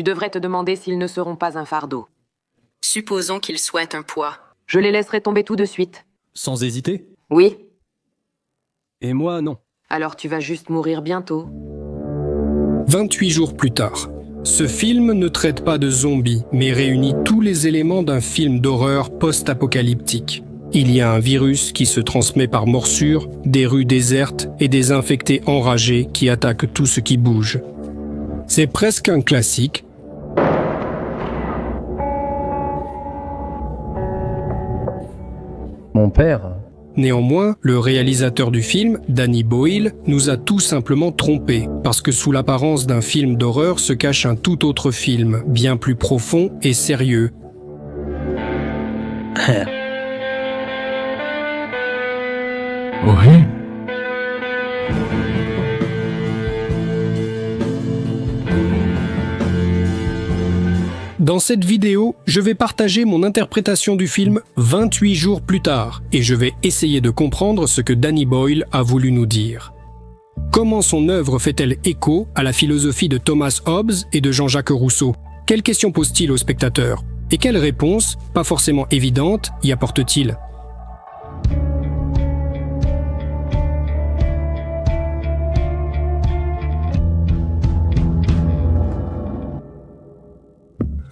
Tu devrais te demander s'ils ne seront pas un fardeau. Supposons qu'ils soient un poids. Je les laisserai tomber tout de suite. Sans hésiter? Oui. Et moi, non. Alors tu vas juste mourir bientôt. 28 jours plus tard. Ce film ne traite pas de zombies, mais réunit tous les éléments d'un film d'horreur post-apocalyptique. Il y a un virus qui se transmet par morsure, des rues désertes et des infectés enragés qui attaquent tout ce qui bouge. C'est presque un classique. Mon père. Néanmoins, le réalisateur du film, Danny Boyle, nous a tout simplement trompés, parce que sous l'apparence d'un film d'horreur se cache un tout autre film, bien plus profond et sérieux. Oui. Dans cette vidéo, je vais partager mon interprétation du film 28 jours plus tard et je vais essayer de comprendre ce que Danny Boyle a voulu nous dire. Comment son œuvre fait-elle écho à la philosophie de Thomas Hobbes et de Jean-Jacques Rousseau? Quelles questions pose-t-il au spectateur? Et quelles réponses, pas forcément évidentes, y apporte-t-il?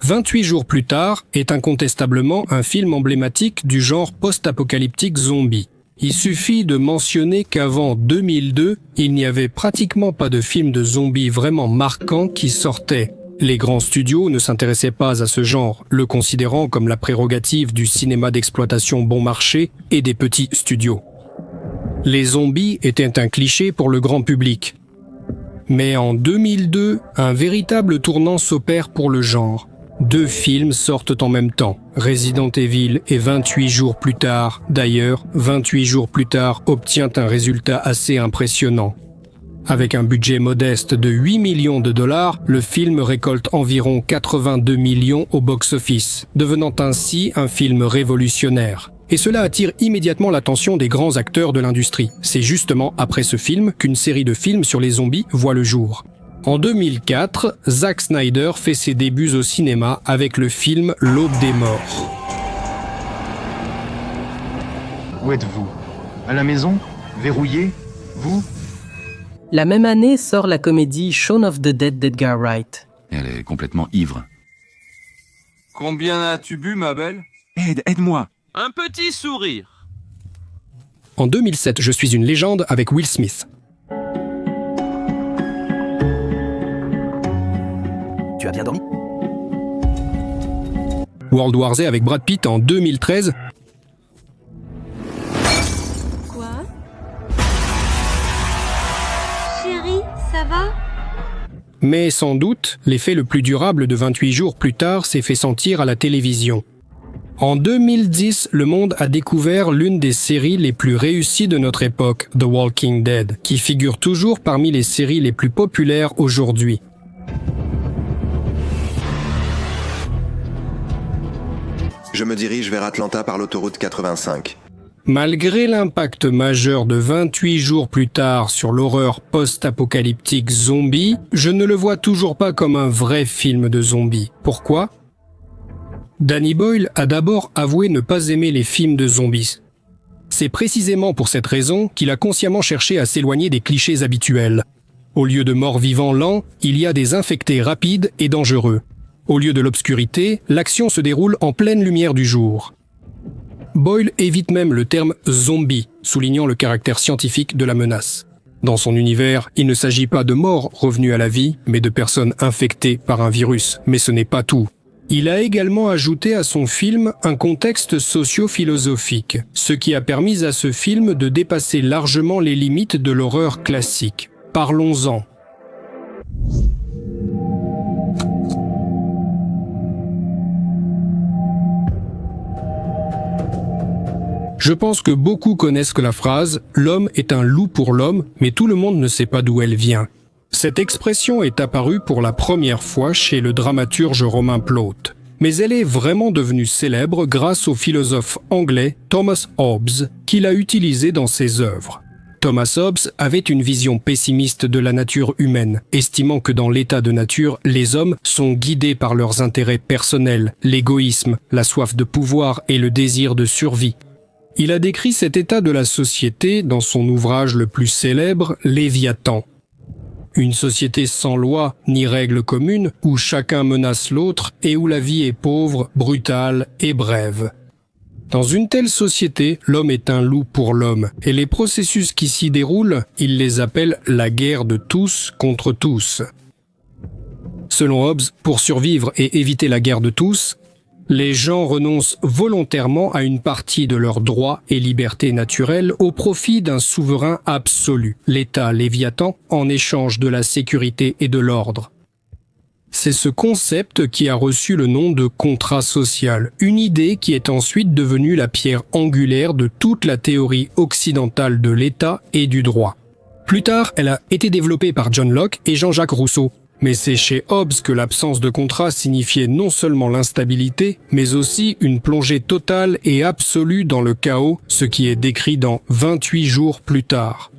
« 28 jours plus tard » est incontestablement un film emblématique du genre post-apocalyptique zombie. Il suffit de mentionner qu'avant 2002, il n'y avait pratiquement pas de film de zombies vraiment marquant qui sortait. Les grands studios ne s'intéressaient pas à ce genre, le considérant comme la prérogative du cinéma d'exploitation bon marché et des petits studios. Les zombies étaient un cliché pour le grand public. Mais en 2002, un véritable tournant s'opère pour le genre. 2 films sortent en même temps, Resident Evil et 28 jours plus tard. D'ailleurs, 28 jours plus tard obtient un résultat assez impressionnant. Avec un budget modeste de 8 millions de dollars, le film récolte environ 82 millions au box-office, devenant ainsi un film révolutionnaire. Et cela attire immédiatement l'attention des grands acteurs de l'industrie. C'est justement après ce film qu'une série de films sur les zombies voit le jour. En 2004, Zack Snyder fait ses débuts au cinéma avec le film L'Aube des morts. Où êtes-vous? À la maison? Verrouillé? Vous? La même année sort la comédie Shaun of the Dead d'Edgar Wright. Elle est complètement ivre. Combien as-tu bu, ma belle? Aide-moi. Un petit sourire. En 2007, Je suis une légende avec Will Smith. Tu as bien dormi? World War Z avec Brad Pitt en 2013. Quoi? Chérie, ça va? Mais sans doute, l'effet le plus durable de 28 jours plus tard s'est fait sentir à la télévision. En 2010, le monde a découvert l'une des séries les plus réussies de notre époque, The Walking Dead, qui figure toujours parmi les séries les plus populaires aujourd'hui. Je me dirige vers Atlanta par l'autoroute 85. Malgré l'impact majeur de 28 jours plus tard sur l'horreur post-apocalyptique zombie, je ne le vois toujours pas comme un vrai film de zombies. Pourquoi? Danny Boyle a d'abord avoué ne pas aimer les films de zombies. C'est précisément pour cette raison qu'il a consciemment cherché à s'éloigner des clichés habituels. Au lieu de morts-vivants lents, il y a des infectés rapides et dangereux. Au lieu de l'obscurité, l'action se déroule en pleine lumière du jour. Boyle évite même le terme « zombie », soulignant le caractère scientifique de la menace. Dans son univers, il ne s'agit pas de morts revenus à la vie, mais de personnes infectées par un virus. Mais ce n'est pas tout. Il a également ajouté à son film un contexte socio-philosophique, ce qui a permis à ce film de dépasser largement les limites de l'horreur classique. Parlons-en. Je pense que beaucoup connaissent la phrase « L'homme est un loup pour l'homme », mais tout le monde ne sait pas d'où elle vient. Cette expression est apparue pour la première fois chez le dramaturge Romain Plaute. Mais elle est vraiment devenue célèbre grâce au philosophe anglais Thomas Hobbes, qui l'a utilisée dans ses œuvres. Thomas Hobbes avait une vision pessimiste de la nature humaine, estimant que dans l'état de nature, les hommes sont guidés par leurs intérêts personnels, l'égoïsme, la soif de pouvoir et le désir de survie. Il a décrit cet état de la société dans son ouvrage le plus célèbre, Léviathan. Une société sans loi ni règles communes, où chacun menace l'autre et où la vie est pauvre, brutale et brève. Dans une telle société, l'homme est un loup pour l'homme, et les processus qui s'y déroulent, il les appelle la guerre de tous contre tous. Selon Hobbes, pour survivre et éviter la guerre de tous, les gens renoncent volontairement à une partie de leurs droits et libertés naturelles au profit d'un souverain absolu, l'État Léviathan, en échange de la sécurité et de l'ordre. C'est ce concept qui a reçu le nom de contrat social, une idée qui est ensuite devenue la pierre angulaire de toute la théorie occidentale de l'État et du droit. Plus tard, elle a été développée par John Locke et Jean-Jacques Rousseau. Mais c'est chez Hobbes que l'absence de contrat signifiait non seulement l'instabilité, mais aussi une plongée totale et absolue dans le chaos, ce qui est décrit dans 28 jours plus tard.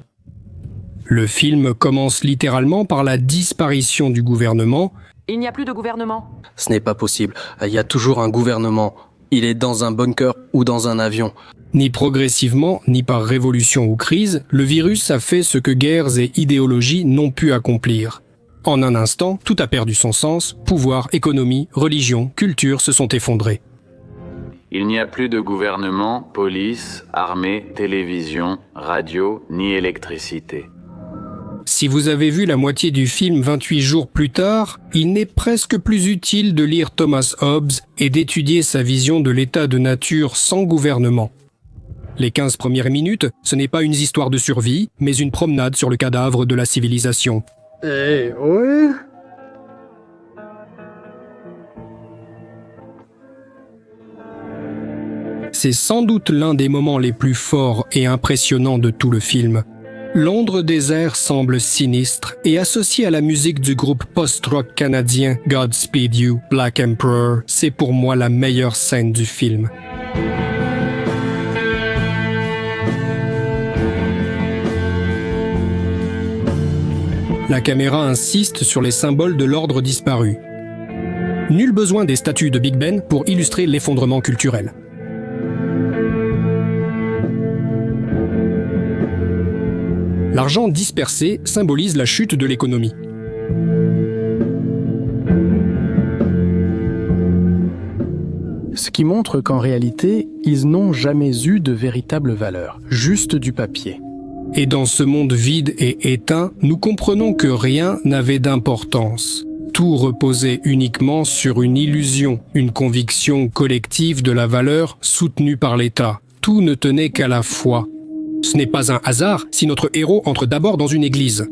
Le film commence littéralement par la disparition du gouvernement. Il n'y a plus de gouvernement. Ce n'est pas possible. Il y a toujours un gouvernement. Il est dans un bunker ou dans un avion. Ni progressivement, ni par révolution ou crise, le virus a fait ce que guerres et idéologies n'ont pu accomplir. En un instant, tout a perdu son sens, pouvoir, économie, religion, culture se sont effondrés. Il n'y a plus de gouvernement, police, armée, télévision, radio, ni électricité. Si vous avez vu la moitié du film 28 jours plus tard, il n'est presque plus utile de lire Thomas Hobbes et d'étudier sa vision de l'état de nature sans gouvernement. Les 15 premières minutes, ce n'est pas une histoire de survie, mais une promenade sur le cadavre de la civilisation. Ouais. C'est sans doute l'un des moments les plus forts et impressionnants de tout le film. Londres désert semble sinistre et associé à la musique du groupe post-rock canadien Godspeed You, Black Emperor, c'est pour moi la meilleure scène du film. La caméra insiste sur les symboles de l'ordre disparu. Nul besoin des statues de Big Ben pour illustrer l'effondrement culturel. L'argent dispersé symbolise la chute de l'économie. Ce qui montre qu'en réalité, ils n'ont jamais eu de véritable valeur, juste du papier. Et dans ce monde vide et éteint, nous comprenons que rien n'avait d'importance. Tout reposait uniquement sur une illusion, une conviction collective de la valeur soutenue par l'État. Tout ne tenait qu'à la foi. Ce n'est pas un hasard si notre héros entre d'abord dans une église.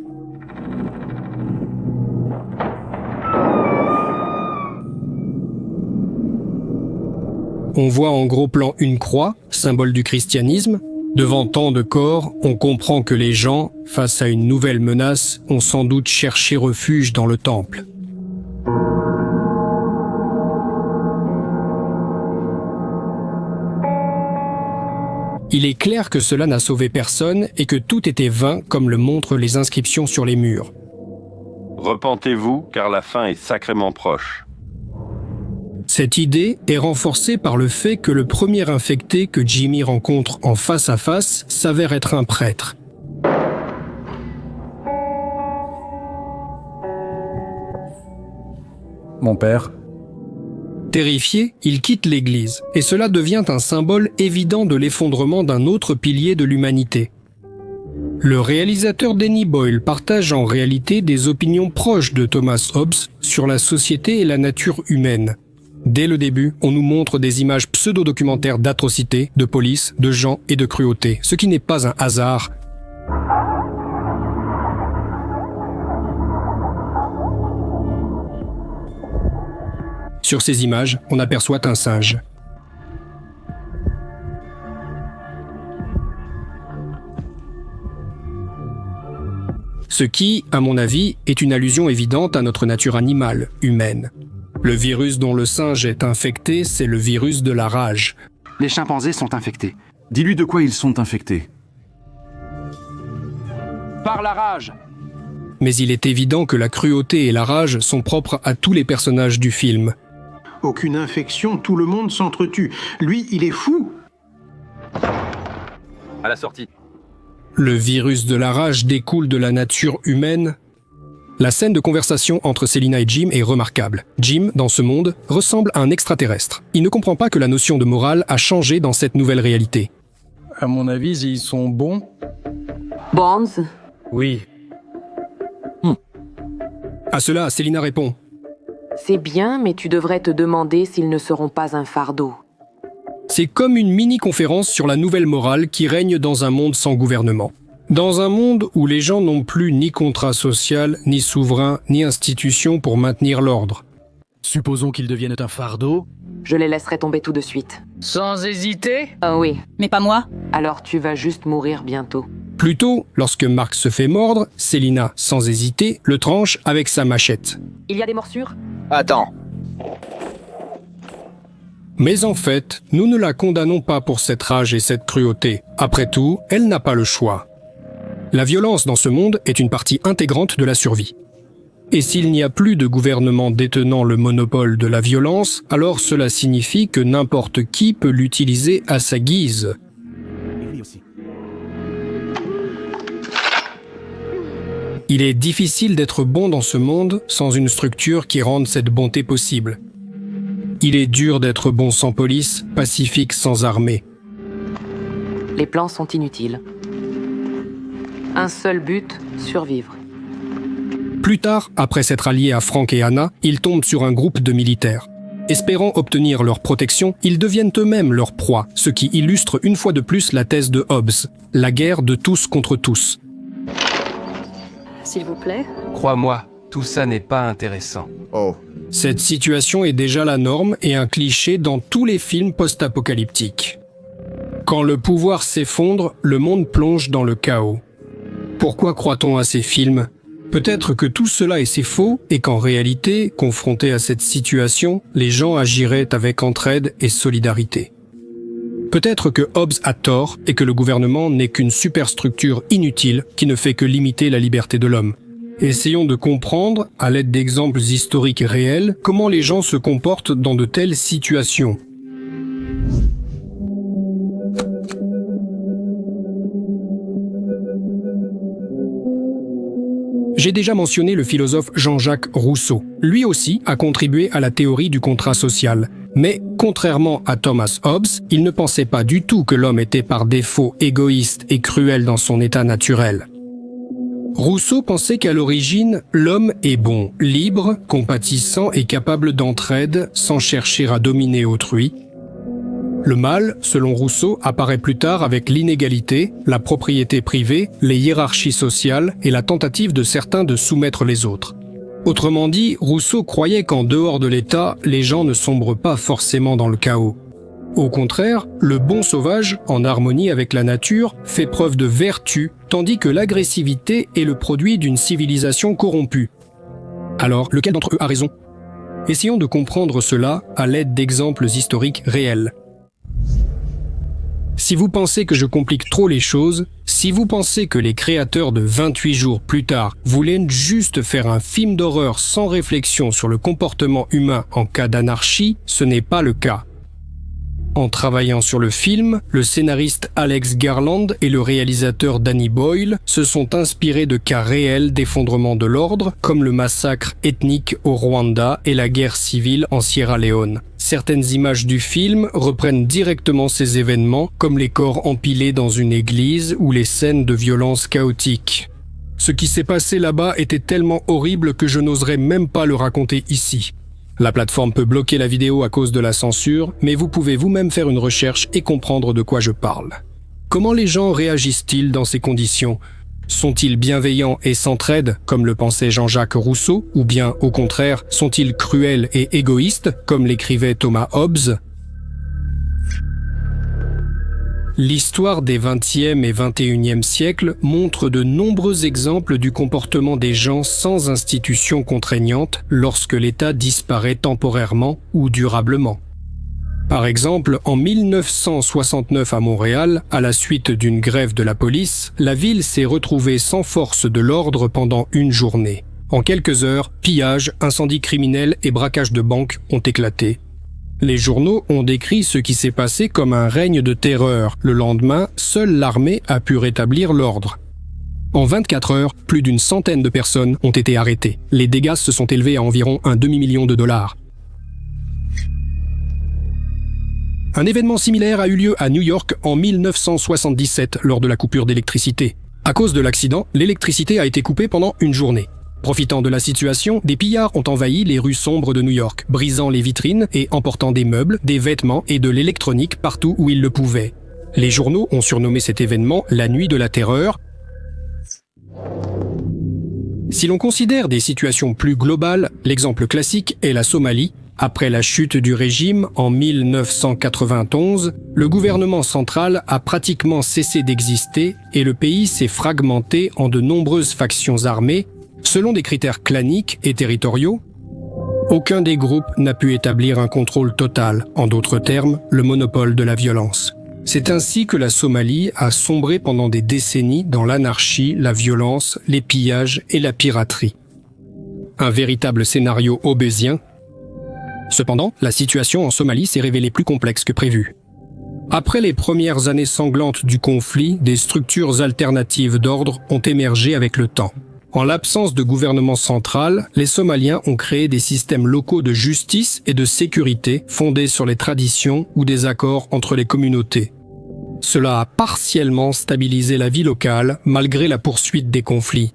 On voit en gros plan une croix, symbole du christianisme. Devant tant de corps, on comprend que les gens, face à une nouvelle menace, ont sans doute cherché refuge dans le temple. Il est clair que cela n'a sauvé personne et que tout était vain comme le montrent les inscriptions sur les murs. Repentez-vous, car la fin est sacrément proche. Cette idée est renforcée par le fait que le premier infecté que Jimmy rencontre en face à face s'avère être un prêtre. Mon père. Terrifié, il quitte l'église, et cela devient un symbole évident de l'effondrement d'un autre pilier de l'humanité. Le réalisateur Danny Boyle partage en réalité des opinions proches de Thomas Hobbes sur la société et la nature humaine. Dès le début, on nous montre des images pseudo-documentaires d'atrocités, de police, de gens et de cruauté, ce qui n'est pas un hasard. Sur ces images, on aperçoit un singe. Ce qui, à mon avis, est une allusion évidente à notre nature animale, humaine. Le virus dont le singe est infecté, c'est le virus de la rage. Les chimpanzés sont infectés. Dis-lui de quoi ils sont infectés. Par la rage. Mais il est évident que la cruauté et la rage sont propres à tous les personnages du film. Aucune infection, tout le monde s'entretue. Lui, il est fou. À la sortie. Le virus de la rage découle de la nature humaine. La scène de conversation entre Selina et Jim est remarquable. Jim, dans ce monde, ressemble à un extraterrestre. Il ne comprend pas que la notion de morale a changé dans cette nouvelle réalité. À mon avis, ils sont bons. Bonds? Oui. À cela, Selina répond. C'est bien, mais tu devrais te demander s'ils ne seront pas un fardeau. C'est comme une mini-conférence sur la nouvelle morale qui règne dans un monde sans gouvernement. Dans un monde où les gens n'ont plus ni contrat social, ni souverain, ni institution pour maintenir l'ordre. Supposons qu'ils deviennent un fardeau. Je les laisserai tomber tout de suite. Sans hésiter? Ah oui. Mais pas moi. Alors tu vas juste mourir bientôt. Plus tôt, lorsque Mark se fait mordre, Selina, sans hésiter, le tranche avec sa machette. Il y a des morsures? Attends. Mais en fait, nous ne la condamnons pas pour cette rage et cette cruauté. Après tout, elle n'a pas le choix. La violence dans ce monde est une partie intégrante de la survie. Et s'il n'y a plus de gouvernement détenant le monopole de la violence, alors cela signifie que n'importe qui peut l'utiliser à sa guise. Il est difficile d'être bon dans ce monde sans une structure qui rende cette bonté possible. Il est dur d'être bon sans police, pacifique sans armée. Les plans sont inutiles. Un seul but, survivre. Plus tard, après s'être allié à Frank et Anna, ils tombent sur un groupe de militaires. Espérant obtenir leur protection, ils deviennent eux-mêmes leur proie, ce qui illustre une fois de plus la thèse de Hobbes, la guerre de tous contre tous. S'il vous plaît. Crois-moi, tout ça n'est pas intéressant. Oh. Cette situation est déjà la norme et un cliché dans tous les films post-apocalyptiques. Quand le pouvoir s'effondre, le monde plonge dans le chaos. Pourquoi croit-on à ces films ? Peut-être que tout cela est si faux et qu'en réalité, confrontés à cette situation, les gens agiraient avec entraide et solidarité. Peut-être que Hobbes a tort et que le gouvernement n'est qu'une superstructure inutile qui ne fait que limiter la liberté de l'homme. Essayons de comprendre, à l'aide d'exemples historiques réels, comment les gens se comportent dans de telles situations. J'ai déjà mentionné le philosophe Jean-Jacques Rousseau. Lui aussi a contribué à la théorie du contrat social. Mais, contrairement à Thomas Hobbes, il ne pensait pas du tout que l'homme était par défaut égoïste et cruel dans son état naturel. Rousseau pensait qu'à l'origine, l'homme est bon, libre, compatissant et capable d'entraide sans chercher à dominer autrui. Le mal, selon Rousseau, apparaît plus tard avec l'inégalité, la propriété privée, les hiérarchies sociales et la tentative de certains de soumettre les autres. Autrement dit, Rousseau croyait qu'en dehors de l'État, les gens ne sombrent pas forcément dans le chaos. Au contraire, le bon sauvage, en harmonie avec la nature, fait preuve de vertu, tandis que l'agressivité est le produit d'une civilisation corrompue. Alors, lequel d'entre eux a raison ? Essayons de comprendre cela à l'aide d'exemples historiques réels. Si vous pensez que je complique trop les choses, si vous pensez que les créateurs de 28 jours plus tard voulaient juste faire un film d'horreur sans réflexion sur le comportement humain en cas d'anarchie, ce n'est pas le cas. En travaillant sur le film, le scénariste Alex Garland et le réalisateur Danny Boyle se sont inspirés de cas réels d'effondrement de l'ordre, comme le massacre ethnique au Rwanda et la guerre civile en Sierra Leone. Certaines images du film reprennent directement ces événements, comme les corps empilés dans une église ou les scènes de violence chaotiques. Ce qui s'est passé là-bas était tellement horrible que je n'oserais même pas le raconter ici. La plateforme peut bloquer la vidéo à cause de la censure, mais vous pouvez vous-même faire une recherche et comprendre de quoi je parle. Comment les gens réagissent-ils dans ces conditions ? Sont-ils bienveillants et s'entraident, comme le pensait Jean-Jacques Rousseau, ou bien, au contraire, sont-ils cruels et égoïstes, comme l'écrivait Thomas Hobbes ? L'histoire des 20e et 21e siècles montre de nombreux exemples du comportement des gens sans institutions contraignantes lorsque l'État disparaît temporairement ou durablement. Par exemple, en 1969 à Montréal, à la suite d'une grève de la police, la ville s'est retrouvée sans force de l'ordre pendant une journée. En quelques heures, pillages, incendies criminels et braquages de banques ont éclaté. Les journaux ont décrit ce qui s'est passé comme un règne de terreur. Le lendemain, seule l'armée a pu rétablir l'ordre. En 24 heures, plus d'une centaine de personnes ont été arrêtées. Les dégâts se sont élevés à environ un demi-million de dollars. Un événement similaire a eu lieu à New York en 1977 lors de la coupure d'électricité. À cause de l'accident, l'électricité a été coupée pendant une journée. Profitant de la situation, des pillards ont envahi les rues sombres de New York, brisant les vitrines et emportant des meubles, des vêtements et de l'électronique partout où ils le pouvaient. Les journaux ont surnommé cet événement la nuit de la terreur. Si l'on considère des situations plus globales, l'exemple classique est la Somalie. Après la chute du régime en 1991, le gouvernement central a pratiquement cessé d'exister et le pays s'est fragmenté en de nombreuses factions armées. Selon des critères claniques et territoriaux, aucun des groupes n'a pu établir un contrôle total, en d'autres termes, le monopole de la violence. C'est ainsi que la Somalie a sombré pendant des décennies dans l'anarchie, la violence, les pillages et la piraterie. Un véritable scénario obésien. Cependant, la situation en Somalie s'est révélée plus complexe que prévu. Après les premières années sanglantes du conflit, des structures alternatives d'ordre ont émergé avec le temps. En l'absence de gouvernement central, les Somaliens ont créé des systèmes locaux de justice et de sécurité fondés sur les traditions ou des accords entre les communautés. Cela a partiellement stabilisé la vie locale malgré la poursuite des conflits.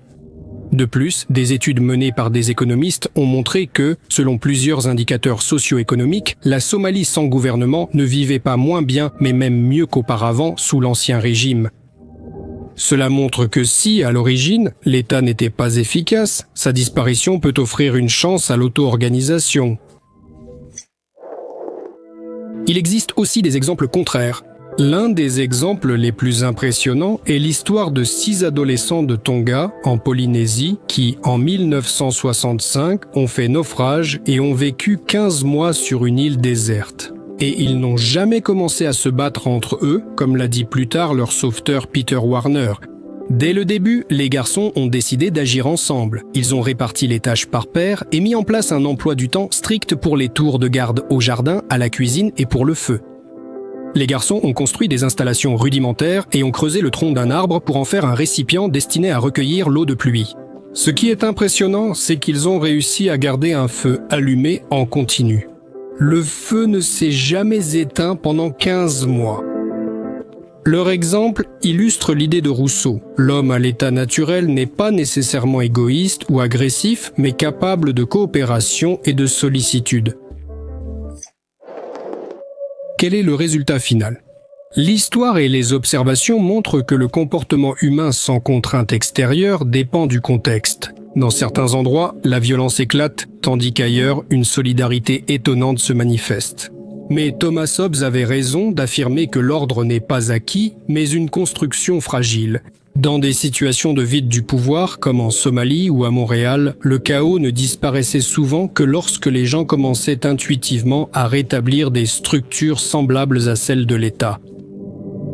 De plus, des études menées par des économistes ont montré que, selon plusieurs indicateurs socio-économiques, la Somalie sans gouvernement ne vivait pas moins bien mais même mieux qu'auparavant sous l'ancien régime. Cela montre que si, à l'origine, l'État n'était pas efficace, sa disparition peut offrir une chance à l'auto-organisation. Il existe aussi des exemples contraires. L'un des exemples les plus impressionnants est l'histoire de 6 adolescents de Tonga, en Polynésie, qui, en 1965, ont fait naufrage et ont vécu 15 mois sur une île déserte. Et ils n'ont jamais commencé à se battre entre eux, comme l'a dit plus tard leur sauveteur Peter Warner. Dès le début, les garçons ont décidé d'agir ensemble. Ils ont réparti les tâches par paire et mis en place un emploi du temps strict pour les tours de garde au jardin, à la cuisine et pour le feu. Les garçons ont construit des installations rudimentaires et ont creusé le tronc d'un arbre pour en faire un récipient destiné à recueillir l'eau de pluie. Ce qui est impressionnant, c'est qu'ils ont réussi à garder un feu allumé en continu. Le feu ne s'est jamais éteint pendant 15 mois. Leur exemple illustre l'idée de Rousseau. L'homme à l'état naturel n'est pas nécessairement égoïste ou agressif, mais capable de coopération et de sollicitude. Quel est le résultat final ? L'histoire et les observations montrent que le comportement humain sans contrainte extérieure dépend du contexte. Dans certains endroits, la violence éclate, tandis qu'ailleurs, une solidarité étonnante se manifeste. Mais Thomas Hobbes avait raison d'affirmer que l'ordre n'est pas acquis, mais une construction fragile. Dans des situations de vide du pouvoir, comme en Somalie ou à Montréal, le chaos ne disparaissait souvent que lorsque les gens commençaient intuitivement à rétablir des structures semblables à celles de l'État.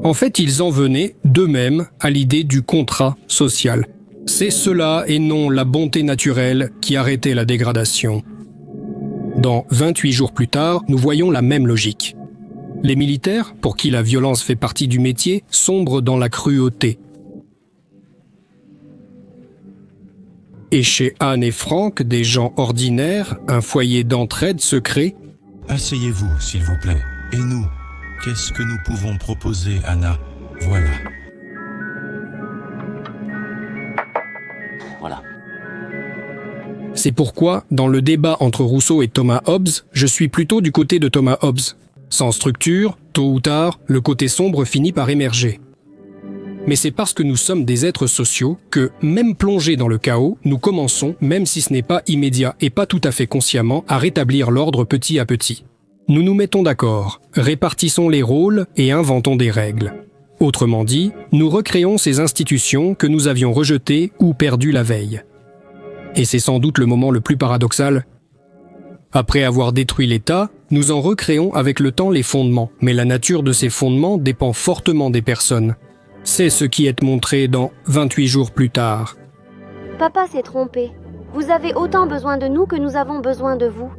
En fait, ils en venaient, d'eux-mêmes, à l'idée du contrat social. C'est cela et non la bonté naturelle qui arrêtait la dégradation. Dans 28 jours plus tard, nous voyons la même logique. Les militaires, pour qui la violence fait partie du métier, sombrent dans la cruauté. Et chez Anne et Franck, des gens ordinaires, un foyer d'entraide se crée. Asseyez-vous, s'il vous plaît. Et nous, qu'est-ce que nous pouvons proposer, Anna ? Voilà. C'est pourquoi, dans le débat entre Rousseau et Thomas Hobbes, je suis plutôt du côté de Thomas Hobbes. Sans structure, tôt ou tard, le côté sombre finit par émerger. Mais c'est parce que nous sommes des êtres sociaux que, même plongés dans le chaos, nous commençons, même si ce n'est pas immédiat et pas tout à fait consciemment, à rétablir l'ordre petit à petit. Nous nous mettons d'accord, répartissons les rôles et inventons des règles. Autrement dit, nous recréons ces institutions que nous avions rejetées ou perdues la veille. Et c'est sans doute le moment le plus paradoxal. Après avoir détruit l'État, Nous en recréons avec le temps les fondements, mais la nature de ces fondements dépend fortement des personnes. C'est ce qui est montré dans 28 jours plus tard. Papa s'est trompé. Vous avez autant besoin de nous que nous avons besoin de vous.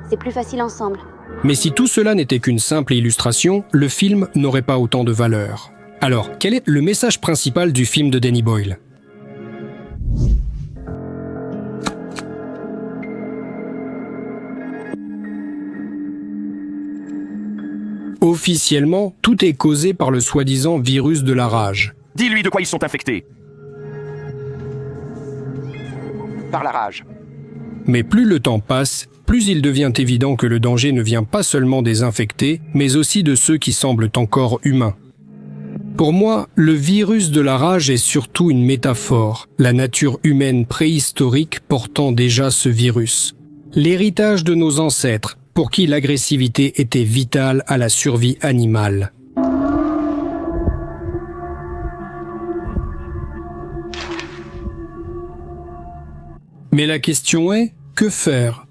C'est plus facile ensemble. Mais si tout cela n'était qu'une simple illustration, le film n'aurait pas autant de valeur. Alors, quel est le message principal du film de Danny Boyle ? Officiellement, tout est causé par le soi-disant virus de la rage. Dis-lui de quoi ils sont infectés. Par la rage. Mais plus le temps passe, plus il devient évident que le danger ne vient pas seulement des infectés, mais aussi de ceux qui semblent encore humains. Pour moi, le virus de la rage est surtout une métaphore, la nature humaine préhistorique portant déjà ce virus. L'héritage de nos ancêtres, pour qui l'agressivité était vitale à la survie animale. Mais la question est, que faire ?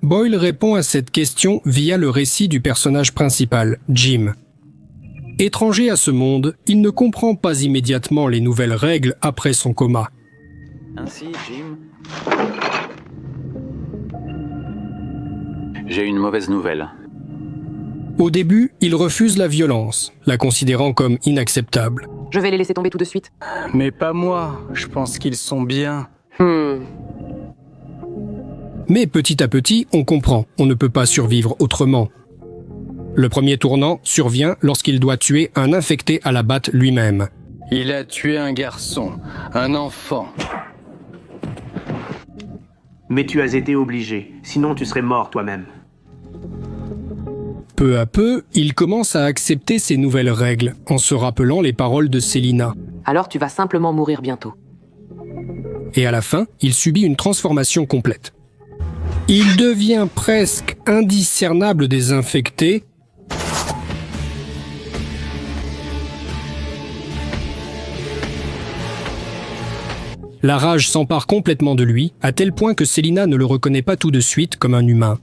Boyle répond à cette question via le récit du personnage principal, Jim. Étranger à ce monde, il ne comprend pas immédiatement les nouvelles règles après son coma. Ainsi, Jim... J'ai une mauvaise nouvelle. Au début, il refuse la violence, la considérant comme inacceptable. Je vais les laisser tomber tout de suite. Mais pas moi, je pense qu'ils sont bien. Mais petit à petit, on comprend, on ne peut pas survivre autrement. Le premier tournant survient lorsqu'il doit tuer un infecté à la batte lui-même. Il a tué un garçon, un enfant. Mais tu as été obligé, sinon tu serais mort toi-même. Peu à peu, il commence à accepter ces nouvelles règles, en se rappelant les paroles de Selina. Alors tu vas simplement mourir bientôt. Et à la fin, il subit une transformation complète. Il devient presque indiscernable des infectés. La rage s'empare complètement de lui, à tel point que Selina ne le reconnaît pas tout de suite comme un humain.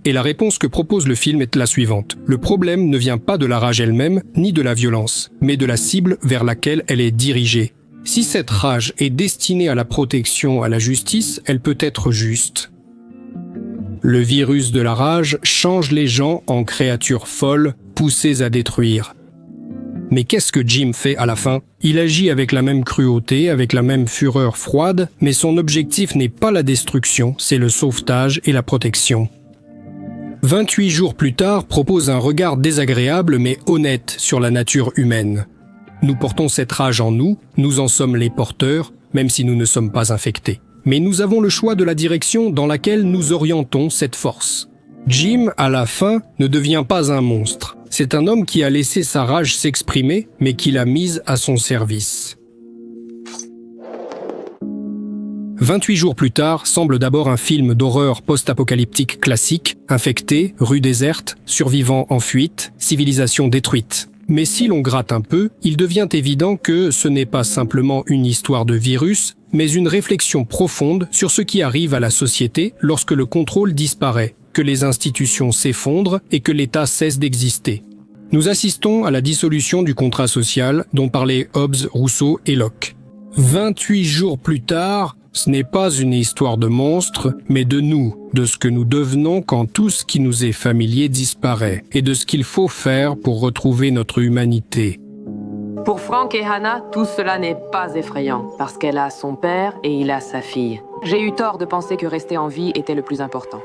Et la réponse que propose le film est la suivante. Le problème ne vient pas de la rage elle-même, ni de la violence, mais de la cible vers laquelle elle est dirigée. Si cette rage est destinée à la protection, à la justice, elle peut être juste. Le virus de la rage change les gens en créatures folles, poussées à détruire. Mais qu'est-ce que Jim fait à la fin ? Il agit avec la même cruauté, avec la même fureur froide, mais son objectif n'est pas la destruction, c'est le sauvetage et la protection. 28 jours plus tard propose un regard désagréable mais honnête sur la nature humaine. Nous portons cette rage en nous, nous en sommes les porteurs, même si nous ne sommes pas infectés. Mais nous avons le choix de la direction dans laquelle nous orientons cette force. Jim, à la fin, ne devient pas un monstre. C'est un homme qui a laissé sa rage s'exprimer, mais qui l'a mise à son service. 28 jours plus tard semble d'abord un film d'horreur post-apocalyptique classique, infecté, rue déserte, survivants en fuite, civilisation détruite. Mais si l'on gratte un peu, il devient évident que ce n'est pas simplement une histoire de virus, mais une réflexion profonde sur ce qui arrive à la société lorsque le contrôle disparaît, que les institutions s'effondrent et que l'État cesse d'exister. Nous assistons à la dissolution du contrat social dont parlaient Hobbes, Rousseau et Locke. 28 jours plus tard, ce n'est pas une histoire de monstres, mais de nous, de ce que nous devenons quand tout ce qui nous est familier disparaît, et de ce qu'il faut faire pour retrouver notre humanité. Pour Frank et Hannah, tout cela n'est pas effrayant, parce qu'elle a son père et il a sa fille. J'ai eu tort de penser que rester en vie était le plus important.